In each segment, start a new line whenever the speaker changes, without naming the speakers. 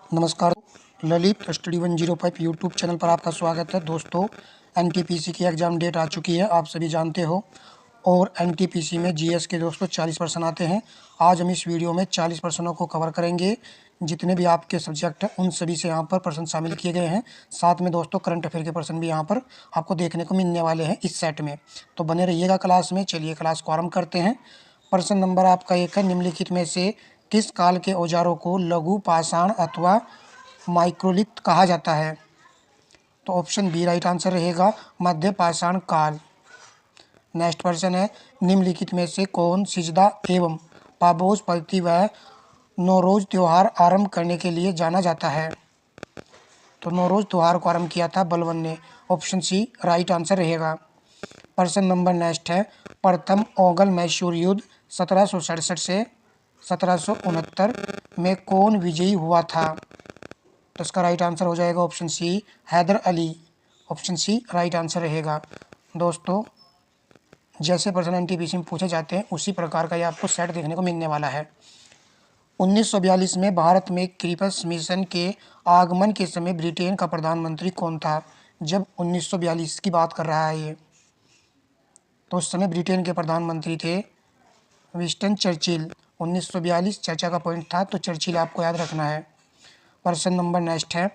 नमस्कार। Lalit study 105 YouTube channel पर आपका स्वागत है। दोस्तों, एनटीपीसी की एग्ज़ाम डेट आ चुकी है, आप सभी जानते हो। और एनटीपीसी में जीएस के दोस्तों 40 प्रश्न आते हैं। आज हम इस वीडियो में 40 प्रश्नों को कवर करेंगे। जितने भी आपके सब्जेक्ट हैं उन सभी से यहाँ पर प्रश्न शामिल किए गए हैं। साथ में दोस्तों करंट अफेयर के प्रश्न भी यहाँ पर आपको देखने को मिलने वाले हैं इस सेट में, तो बने रहिएगा क्लास में। चलिए क्लास को आरम्भ करते हैं। प्रश्न नंबर आपका 1 है, निम्नलिखित में से किस काल के औजारों को लघु पाषाण अथवा माइक्रोलिथ कहा जाता है? तो ऑप्शन बी राइट आंसर रहेगा, मध्य पाषाण काल। नेक्स्ट प्रश्न है, निम्नलिखित में से कौन सिजदा एवं पापोस पद्धति व नौरोज त्योहार आरंभ करने के लिए जाना जाता है? तो नौरोज त्योहार को आरंभ किया था बलबन ने। ऑप्शन सी राइट आंसर रहेगा। प्रश्न नंबर नेक्स्ट है, प्रथम ओगल मैसूर युद्ध 1767 से 1769 में कौन विजयी हुआ था? तो इसका राइट आंसर हो जाएगा option C Hyder Ali. Option C right answer रहेगा। दोस्तों, जैसे प्रश्न एनटीपीसी में पूछे जाते हैं उसी प्रकार का ये आपको सेट देखने को मिलने वाला है। 1942 में भारत में क्रिप्स मिशन के आगमन के समय ब्रिटेन का प्रधानमंत्री कौन था? जब 1942 की बात कर रहा है ये, तो उस समय ब्रिटेन के प्रधानमंत्री थे विंस्टन चर्चिल। 1942 चर्चा का पॉइंट था, तो चर्चिल आपको याद रखना है। प्रश्न नंबर नेक्स्ट है,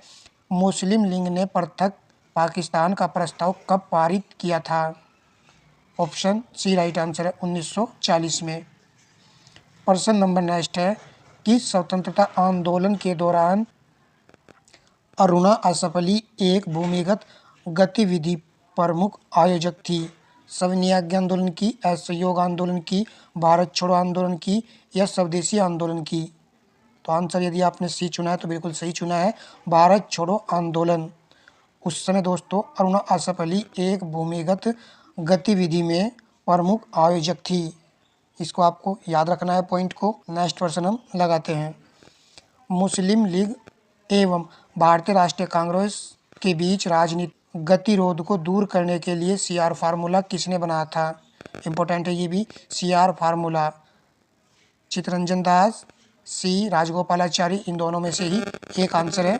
मुस्लिम लीग ने पृथक पाकिस्तान का प्रस्ताव कब पारित किया था? ऑप्शन सी राइट आंसर है, 1940 में। प्रश्न नंबर नेक्स्ट है, किस स्वतंत्रता आंदोलन के दौरान अरुणा असफली एक भूमिगत गतिविधि प्रमुख आयोजक थी? सविनय आज्ञा आंदोलन की, असहयोग आंदोलन की, भारत छोड़ो आंदोलन की या स्वदेशी आंदोलन की? तो आंसर यदि आपने सी चुना है तो बिल्कुल सही चुना है, भारत छोड़ो आंदोलन। उस समय दोस्तों अरुणा आसफ अली एक भूमिगत गतिविधि में प्रमुख आयोजक थी। इसको आपको याद रखना है पॉइंट को। नेक्स्ट प्रश्न हम लगाते हैं, मुस्लिम लीग एवं भारतीय राष्ट्रीय कांग्रेस के बीच राजनीतिक गतिरोध को दूर करने के लिए सीआर फार्मूला किसने बनाया था? इंपॉर्टेंट है ये भी, सीआर फार्मूला चित्तरंजन दास, सी राजगोपालाचारी, इन दोनों में से ही एक आंसर है।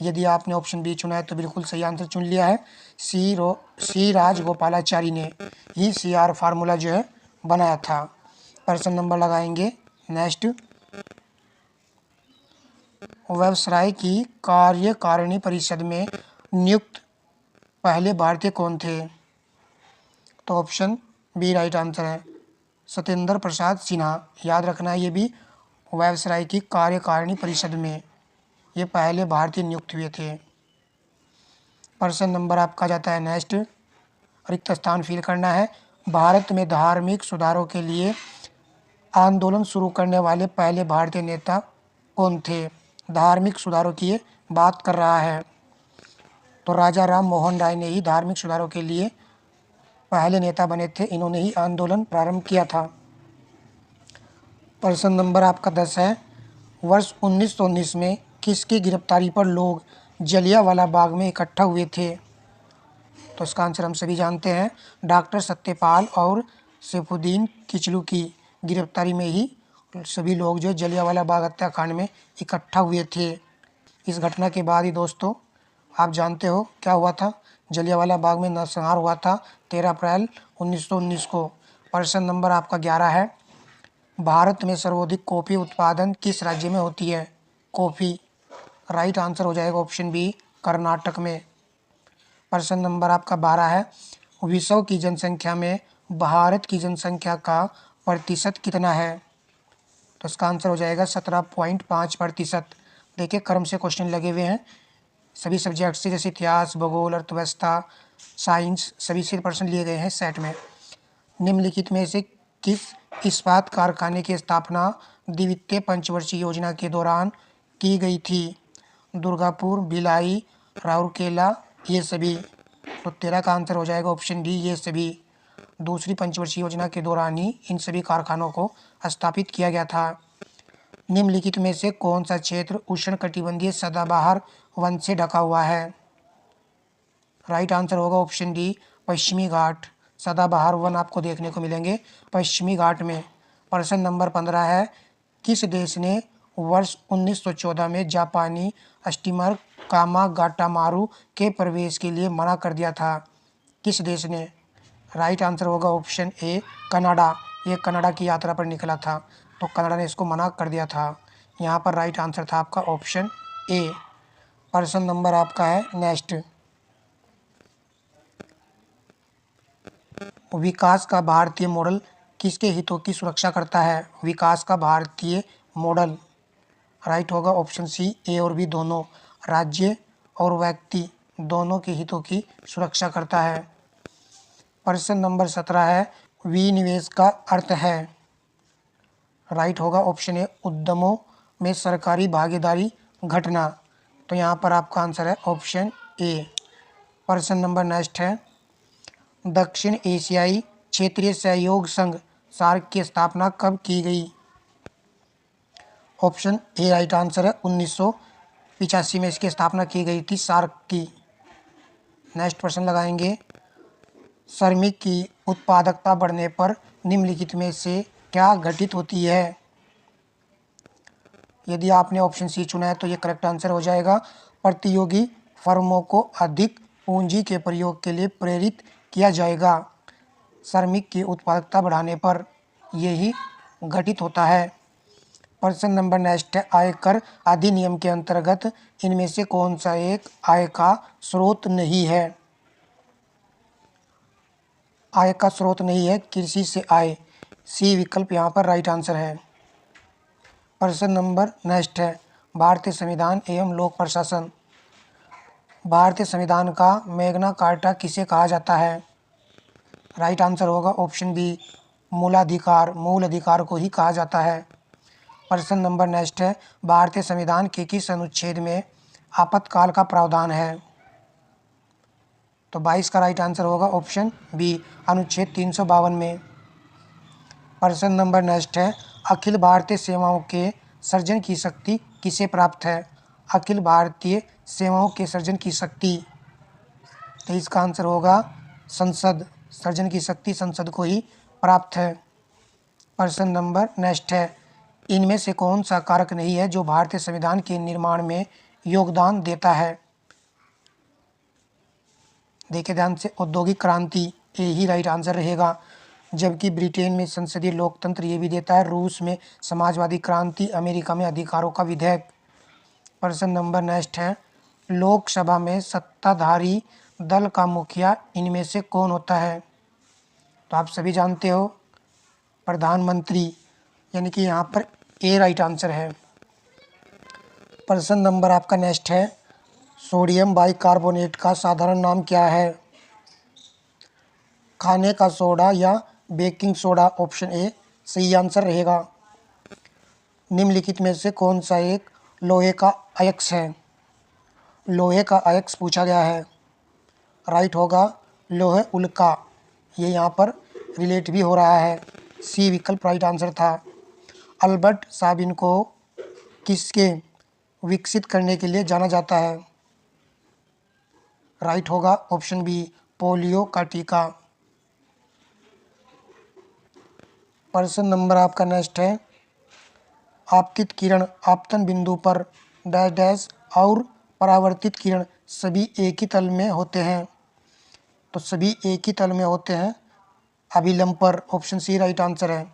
यदि आपने ऑप्शन बी चुना है तो बिल्कुल सही आंसर चुन लिया है। सी राजगोपालाचारी ने ही सीआर फार्मूला जो है बनाया था। प्रश्न नंबर लगाएंगे नेक्स्ट, वायसराय की कार्यकारिणी परिषद में नियुक्त पहले भारतीय कौन थे? तो ऑप्शन बी राइट आंसर है, सत्येंद्र प्रसाद सिन्हा। याद रखना है ये भी, वायसराय की कार्यकारिणी परिषद में ये पहले भारतीय नियुक्त हुए थे। प्रश्न नंबर आपका जाता है नेक्स्ट, रिक्त स्थान फिल करना है, भारत में धार्मिक सुधारों के लिए आंदोलन शुरू करने वाले पहले भारतीय नेता कौन थे? धार्मिक सुधारों की बात कर रहा है, तो राजा राम मोहन राय ने ही धार्मिक सुधारों के लिए पहले नेता बने थे। इन्होंने ही आंदोलन प्रारंभ किया था। प्रश्न नंबर आपका 10 है, वर्ष 1919 में किसकी गिरफ्तारी पर लोग जलियांवाला बाग में इकट्ठा हुए थे? तो इसका आंसर हम सभी जानते हैं, डॉक्टर सत्यपाल और सैफुद्दीन किचलू की गिरफ्तारी में ही सभी लोग जो जलियांवाला बाग हत्याकांड में इकट्ठा हुए थे। इस घटना के बाद ही दोस्तों आप जानते हो क्या हुआ था, जलियांवाला बाग में नरसंहार हुआ था 13 अप्रैल 1919 को। प्रश्न नंबर आपका 11 है, भारत में सर्वाधिक कॉफ़ी उत्पादन किस राज्य में होती है? कॉफ़ी राइट आंसर हो जाएगा ऑप्शन बी, कर्नाटक में। प्रश्न नंबर आपका 12 है, विश्व की जनसंख्या में भारत की जनसंख्या का प्रतिशत कितना है? तो इसका आंसर हो जाएगा 17.5%। देखिए क्रम से क्वेश्चन लगे हुए हैं सभी सब्जेक्ट से, जैसे इतिहास, भूगोल, अर्थव्यवस्था, साइंस, सभी से प्रश्न लिए गए हैं सेट में। निम्नलिखित में से किस इस्पात कारखाने की स्थापना द्वितीय पंचवर्षीय योजना के दौरान की गई थी? दुर्गापुर, भिलाई, राउरकेला, ये सभी। तो 13 का आंसर हो जाएगा ऑप्शन डी, ये सभी। दूसरी पंचवर्षीय योजना के दौरान ही इन सभी कारखानों को स्थापित किया गया था। निम्नलिखित में से कौन सा क्षेत्र उष्णकटिबंधीय सदाबहार वन से ढका हुआ है? राइट आंसर होगा ऑप्शन डी, पश्चिमी घाट। सदाबहार वन आपको देखने को मिलेंगे पश्चिमी घाट में। प्रश्न नंबर 15 है, किस देश ने वर्ष 1914 में जापानी स्टीमर कामागाटामारू के प्रवेश के लिए मना कर दिया था? किस देश ने? राइट आंसर होगा ऑप्शन ए कनाडा। ये कनाडा की यात्रा पर निकला था, तो कनाडा ने इसको मना कर दिया था। यहाँ पर राइट आंसर था आपका ऑप्शन ए। प्रश्न नंबर आपका है नेक्स्ट। विकास का भारतीय मॉडल किसके हितों की सुरक्षा करता है? विकास का भारतीय मॉडल राइट होगा ऑप्शन सी ए और बी दोनों, राज्य और व्यक्ति दोनों के हितों की सुरक्षा करता है। प्रश्न नंबर 17 है, विनिवेश का अर्थ है? राइट होगा ऑप्शन ए उद्यमों में सरकारी भागीदारी घटना, तो यहाँ पर आपका आंसर है ऑप्शन ए। प्रश्न नंबर नेक्स्ट है, दक्षिण एशियाई क्षेत्रीय सहयोग संघ सार्क की स्थापना कब की गई? ऑप्शन ए राइट आंसर है 1985 में इसकी स्थापना की गई थी सार्क की। नेक्स्ट प्रश्न लगाएंगे, श्रमिक की उत्पादकता बढ़ने पर निम्नलिखित में से क्या घटित होती है? यदि आपने ऑप्शन सी चुना है तो ये करेक्ट आंसर हो जाएगा। प्रतियोगी फर्मों को अधिक पूंजी के प्रयोग के लिए प्रेरित किया जाएगा। श्रमिक की उत्पादकता बढ़ाने पर यही घटित होता है। प्रश्न नंबर नेक्स्ट है, आयकर अधिनियम के अंतर्गत इनमें से कौन सा एक आय का स्रोत नहीं है? आय का स्रोत नहीं है कृषि से आय, सी विकल्प यहाँ पर राइट आंसर है। प्रश्न नंबर नेक्स्ट है, भारतीय संविधान एवं लोक प्रशासन। भारतीय संविधान का मैग्ना कार्टा किसे कहा जाता है? राइट आंसर होगा ऑप्शन बी मूल अधिकार को ही कहा जाता है। प्रश्न नंबर नेक्स्ट है, भारतीय संविधान के किस अनुच्छेद में आपातकाल का प्रावधान है? तो 22 का राइट आंसर होगा ऑप्शन बी अनुच्छेद 352 में। प्रश्न नंबर नेक्स्ट है, अखिल भारतीय सेवाओं के सृजन की शक्ति किसे प्राप्त है? अखिल भारतीय सेवाओं के सृजन की शक्ति, तो इसका आंसर होगा संसद। सृजन की शक्ति संसद को ही प्राप्त है। प्रश्न नंबर नेक्स्ट है, इनमें से कौन सा कारक नहीं है जो भारतीय संविधान के निर्माण में योगदान देता है? देखिए ध्यान से, औद्योगिक क्रांति ये ही राइट आंसर रहेगा, जबकि ब्रिटेन में संसदीय लोकतंत्र ये भी देता है, रूस में समाजवादी क्रांति, अमेरिका में अधिकारों का विधेयक। प्रश्न नंबर नेक्स्ट है, लोकसभा में सत्ताधारी दल का मुखिया इनमें से कौन होता है? तो आप सभी जानते हो प्रधानमंत्री, यानी कि यहाँ पर ए राइट आंसर है। प्रश्न नंबर आपका नेक्स्ट है, सोडियम बाइकार्बोनेट का साधारण नाम क्या है? खाने का सोडा या बेकिंग सोडा, ऑप्शन ए सही आंसर रहेगा। निम्नलिखित में से कौन सा एक लोहे का अयस्क है? लोहे का अयस्क पूछा गया है। राइट होगा लोहे उल्का, ये यहाँ पर रिलेट भी हो रहा है, सी विकल्प राइट आंसर था। अल्बर्ट साबिन को किसके विकसित करने के लिए जाना जाता है? राइट होगा ऑप्शन बी पोलियो का टीका। प्रश्न नंबर आपका नेक्स्ट है, आपतित किरण आपतन बिंदु पर डैश डैश और परावर्तित किरण सभी एक ही तल में होते हैं, तो सभी एक ही तल में होते हैं अभिलंब पर, ऑप्शन सी राइट आंसर है।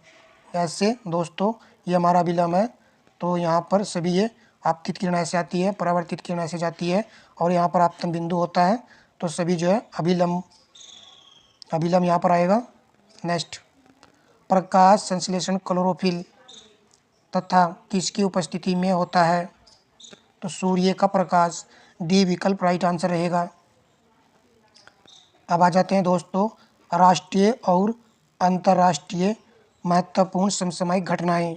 ऐसे दोस्तों ये हमारा अभिलंब है, तो यहाँ पर सभी ये आपतित किरण ऐसे आती है, परावर्तित किरण ऐसे जाती है, और यहाँ पर आपतन बिंदु होता है, तो सभी जो है अभिलंब यहाँ पर आएगा। नेक्स्ट, प्रकाश संश्लेषण क्लोरोफिल तथा किसकी उपस्थिति में होता है? तो सूर्य का प्रकाश, डी विकल्प राइट आंसर रहेगा। अब आ जाते हैं दोस्तों राष्ट्रीय और अंतर्राष्ट्रीय महत्वपूर्ण समसामयिक घटनाएं।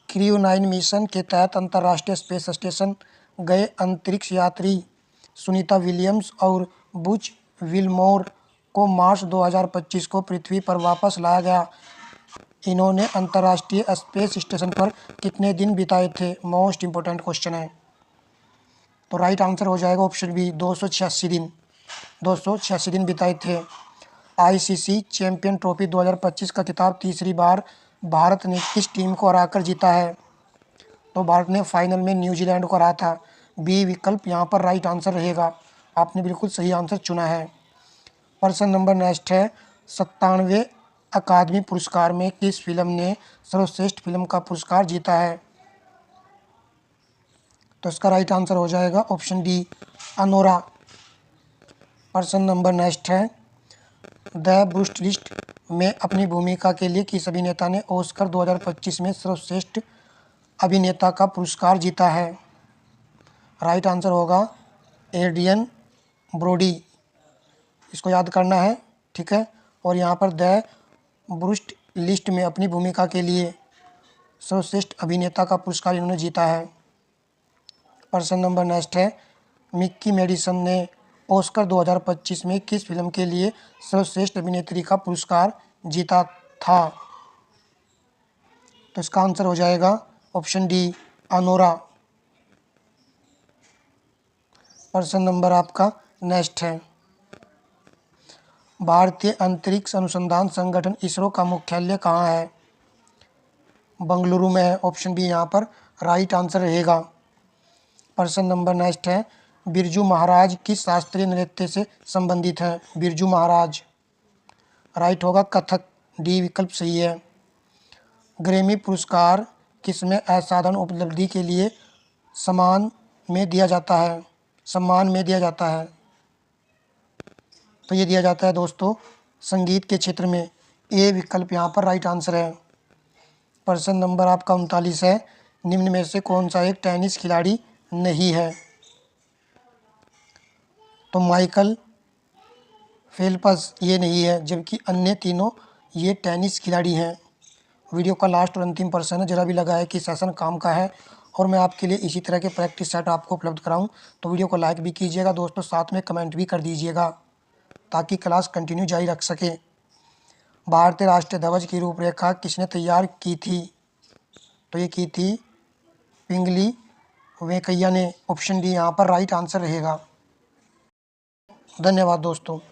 क्रू 9 मिशन के तहत अंतर्राष्ट्रीय स्पेस स्टेशन गए अंतरिक्ष यात्री सुनीता विलियम्स और बुच विलमोर को मार्च 2025 को पृथ्वी पर वापस लाया गया। इन्होंने अंतर्राष्ट्रीय स्पेस स्टेशन पर कितने दिन बिताए थे? मोस्ट इम्पोर्टेंट क्वेश्चन है, तो राइट आंसर हो जाएगा ऑप्शन बी 286 दिन। 286 दिन बिताए थे। आईसीसी चैंपियन ट्रॉफी 2025 का खिताब तीसरी बार भारत ने किस टीम को हराकर जीता है? तो भारत ने फाइनल में न्यूजीलैंड को हराया था। बी विकल्प यहाँ पर राइट आंसर रहेगा। आपने बिल्कुल सही आंसर चुना है। प्रश्न नंबर नेक्स्ट है, 97वें अकादमी पुरस्कार में किस फिल्म ने सर्वश्रेष्ठ फिल्म का पुरस्कार जीता है? तो इसका राइट आंसर हो जाएगा ऑप्शन डी, अनोरा। प्रश्न नंबर नेक्स्ट है, द ब्रूस लिस्ट में अपनी भूमिका के लिए किस अभिनेता ने ऑस्कर 2025 में सर्वश्रेष्ठ अभिनेता का पुरस्कार जीता है? राइट आंसर होगा एड्रियन ब्रोडी। इसको याद करना है, ठीक है। और यहाँ पर द ब्रूस लिस्ट में अपनी भूमिका के लिए सर्वश्रेष्ठ अभिनेता का पुरस्कार इन्होंने जीता है। प्रश्न नंबर नेक्स्ट है, मिक्की मेडिसन ने ऑस्कर 2025 में किस फिल्म के लिए सर्वश्रेष्ठ अभिनेत्री का पुरस्कार जीता था? तो इसका आंसर हो जाएगा ऑप्शन डी, अनोरा। प्रश्न नंबर आपका नेक्स्ट है, भारतीय अंतरिक्ष अनुसंधान संगठन इसरो का मुख्यालय कहाँ है? बंगलुरु में है। ऑप्शन बी यहाँ पर राइट आंसर रहेगा। प्रश्न नंबर नेक्स्ट है, बिरजू महाराज किस शास्त्रीय नृत्य से संबंधित हैं? बिरजू महाराज, राइट होगा कथक। डी विकल्प सही है। ग्रैमी पुरस्कार किसमें असाधारण उपलब्धि के लिए सम्मान में दिया जाता है? तो ये दिया जाता है दोस्तों संगीत के क्षेत्र में। ए विकल्प यहाँ पर राइट आंसर है। प्रश्न नंबर आपका 39 है, निम्न में से कौन सा एक टेनिस खिलाड़ी नहीं है? तो माइकल फेल्प्स ये नहीं है, जबकि अन्य तीनों ये टेनिस खिलाड़ी हैं। वीडियो का लास्ट और अंतिम प्रश्न है, जरा भी लगा है कि सेशन काम का है और मैं आपके लिए इसी तरह के प्रैक्टिस सेट आपको उपलब्ध कराऊं, तो वीडियो को लाइक भी कीजिएगा दोस्तों, साथ में कमेंट भी कर दीजिएगा ताकि क्लास कंटिन्यू जारी रख सके। भारतीय राष्ट्रीय ध्वज की रूपरेखा किसने तैयार की थी? तो ये की थी पिंगली वेंकैया ने। ऑप्शन डी यहाँ पर राइट आंसर रहेगा। धन्यवाद दोस्तों।